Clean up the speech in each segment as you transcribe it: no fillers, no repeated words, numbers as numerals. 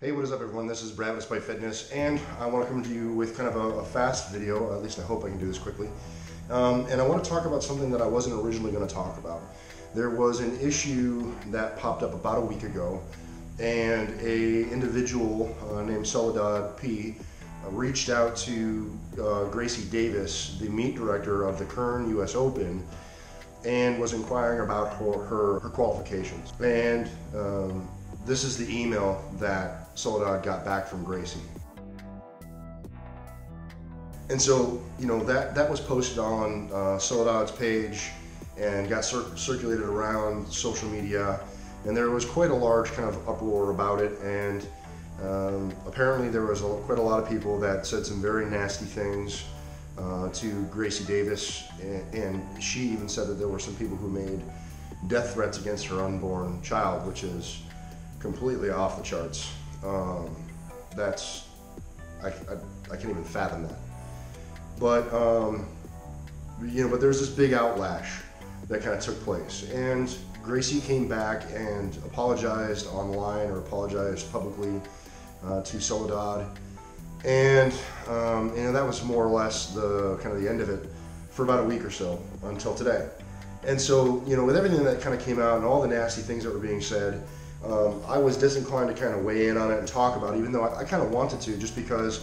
Hey, what is up everyone? This is Brad with Spite Fitness, and I want to come to you with kind of a fast video, at least I hope I can do this quickly. And I want to talk about something that I wasn't originally going to talk about. There was an issue that popped up about a week ago, and a individual named Soledad P reached out to Gracie Davis, the meet director of the current US Open, and was inquiring about her qualifications. And this is the email that Soledad got back from Gracie. And so, you know, that was posted on Soledad's page and got circulated around social media, and there was quite a large kind of uproar about it. And apparently there was quite a lot of people that said some very nasty things to Gracie Davis, and she even said that there were some people who made death threats against her unborn child, which is completely off the charts. I can't even fathom that. But you know, but there's this big outlash that kind of took place, and Gracie came back and apologized online, or apologized publicly to Soledad, and you know, that was more or less the kind of the end of it for about a week or so until today. And so, you know, with everything that kind of came out and all the nasty things that were being said, I was disinclined to kind of weigh in on it and talk about it, even though I kind of wanted to, just because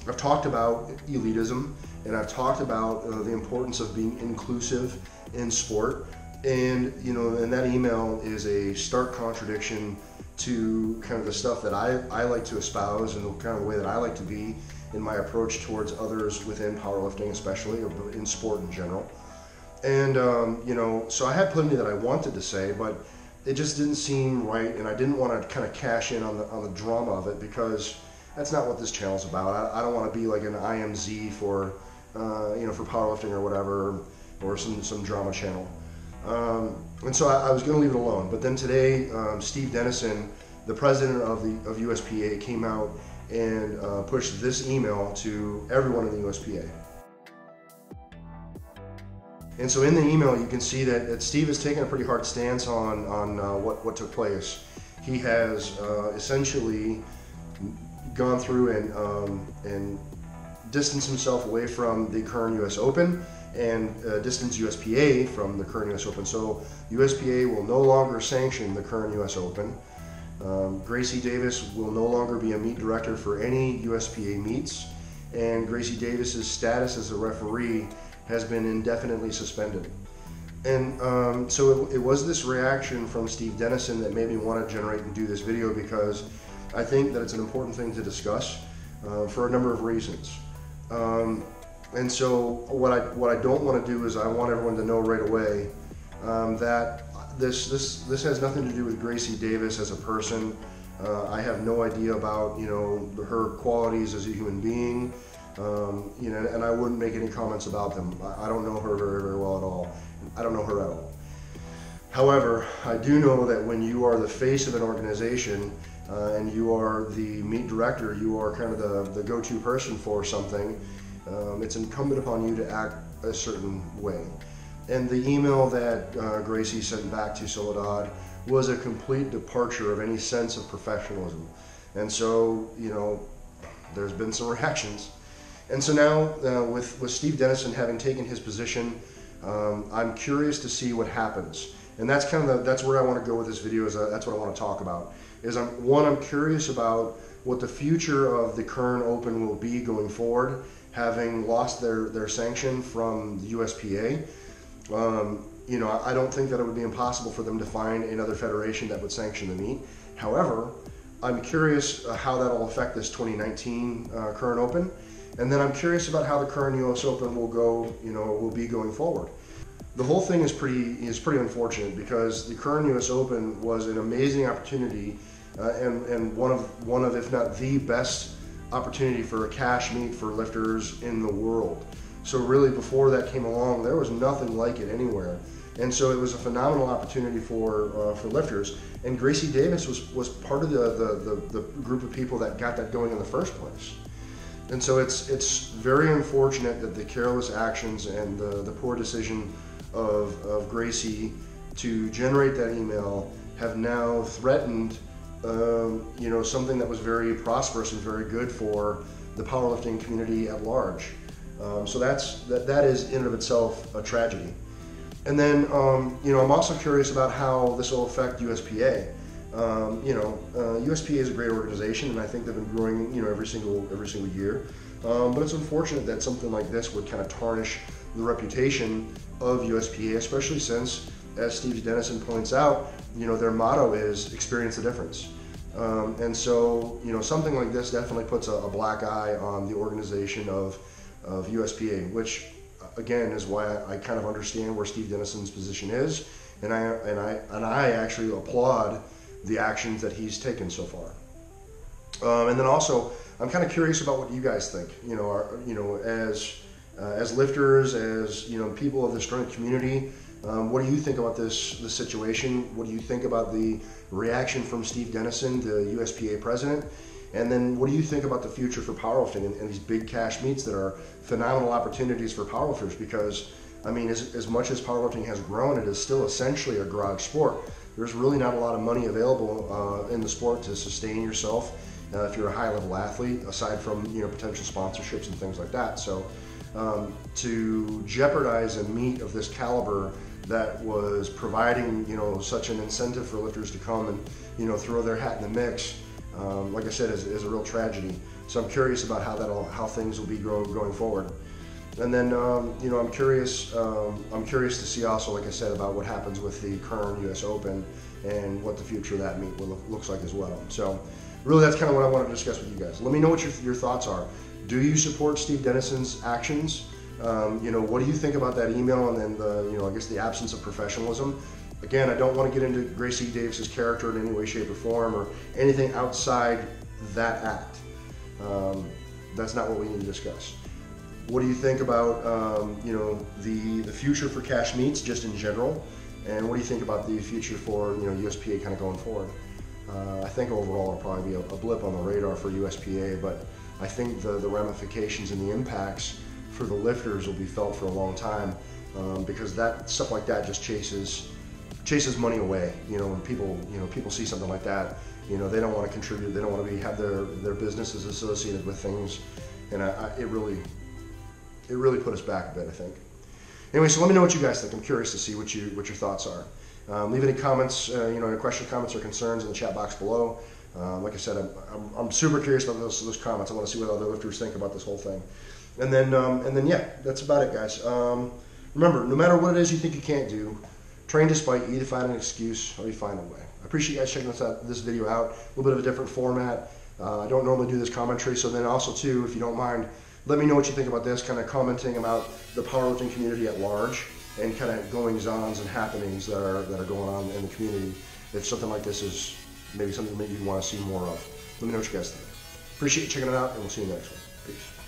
I've talked about elitism, and I've talked about the importance of being inclusive in sport. And, you know, and that email is a stark contradiction to kind of the stuff that I like to espouse, and the kind of way that I like to be in my approach towards others within powerlifting, especially, or in sport in general. And, you know, so I had plenty that I wanted to say, but it just didn't seem right, and I didn't want to kind of cash in on the drama of it, because that's not what this channel's about. I don't want to be like an IMZ for, you know, for powerlifting or whatever, or some drama channel. And so I was going to leave it alone. But then today, Steve Dennison, the president of USPA, came out and pushed this email to everyone in the USPA. And so in the email, you can see that Steve has taken a pretty hard stance on what took place. He has essentially gone through and distanced himself away from the current US Open, and distanced USPA from the current US Open. So USPA will no longer sanction the current US Open. Gracie Davis will no longer be a meet director for any USPA meets, and Gracie Davis's status as a referee has been indefinitely suspended. And so it was this reaction from Steve Dennison that made me want to generate and do this video, because I think that it's an important thing to discuss for a number of reasons. And so what I don't want to do is I want everyone to know right away that this has nothing to do with Gracie Davis as a person. I have no idea about, you know, her qualities as a human being. You know, and I wouldn't make any comments about them. I don't know her very, very well at all. I don't know her at all. However, I do know that when you are the face of an organization and you are the meet director, you are kind of the go-to person for something, it's incumbent upon you to act a certain way. And the email that Gracie sent back to Soledad was a complete departure of any sense of professionalism. And so, you know, there's been some reactions. And so now, with Steve Dennison having taken his position, I'm curious to see what happens. And that's kind of that's where I want to go with this video. That's what I want to talk about. I'm curious about what the future of the current Open will be going forward, having lost their sanction from the USPA. You know, I don't think that it would be impossible for them to find another federation that would sanction the meet. However, I'm curious how that will affect this 2019 current Open. And then I'm curious about how the current US Open will go, you know, will be going forward. The whole thing is pretty unfortunate, because the current US Open was an amazing opportunity and one of, if not the best opportunity for a cash meet for lifters in the world. So really, before that came along, there was nothing like it anywhere. And so it was a phenomenal opportunity for lifters. And Gracie Davis was part of the group of people that got that going in the first place. And so it's very unfortunate that the careless actions and the poor decision of Gracie to generate that email have now threatened something that was very prosperous and very good for the powerlifting community at large. So that is in and of itself a tragedy. And then, I'm also curious about how this will affect USPA. USPA is a great organization, and I think they've been growing, every single year. But it's unfortunate that something like this would kind of tarnish the reputation of USPA, especially since, as Steve Dennison points out, their motto is experience the difference. And so, something like this definitely puts a black eye on the organization of USPA, which again is why I kind of understand where Steve Dennison's position is, and I actually applaud the actions that he's taken so far. And then also, I'm kind of curious about what you guys think. As lifters, as people of the strength community, what do you think about this situation? What do you think about the reaction from Steve Dennison, the USPA president? And then what do you think about the future for powerlifting and these big cash meets that are phenomenal opportunities for powerlifters? Because, I mean, as much as powerlifting has grown, it is still essentially a garage sport. There's really not a lot of money available in the sport to sustain yourself if you're a high-level athlete, aside from potential sponsorships and things like that. So to jeopardize a meet of this caliber that was providing such an incentive for lifters to come and throw their hat in the mix, like I said, is a real tragedy. So I'm curious about how things will be going forward. And then I'm curious to see also, like I said, about what happens with the current US Open and what the future of that meet looks like as well. So really, that's kind of what I wanted to discuss with you guys. Let me know what your thoughts are. Do you support Steve Dennison's actions? What do you think about that email and then I guess the absence of professionalism? Again, I don't want to get into Gracie Davis's character in any way, shape, or form, or anything outside that act. That's not what we need to discuss. What do you think about the future for cash meets just in general, and what do you think about the future for USPA kind of going forward? I think overall it'll probably be a blip on the radar for USPA, but I think the ramifications and the impacts for the lifters will be felt for a long time, because stuff like that just chases money away. When people see something like that, they don't want to contribute, they don't want to have their businesses associated with things, and it really put us back a bit, I think. Anyway, so let me know what you guys think. I'm curious to see what your thoughts are. Leave any comments, any questions, comments, or concerns in the chat box below. Like I said, I'm super curious about those comments. I want to see what other lifters think about this whole thing. And then yeah, that's about it, guys. Remember, no matter what it is you think you can't do, train despite, either find an excuse or you find a way. I appreciate you guys checking this video out. A little bit of a different format. I don't normally do this commentary, so then also too, if you don't mind, let me know what you think about this, kind of commenting about the powerlifting community at large and kind of goings-ons and happenings that are going on in the community. If something like this is maybe something that you want to see more of, let me know what you guys think. Appreciate you checking it out, and we'll see you in the next one. Peace.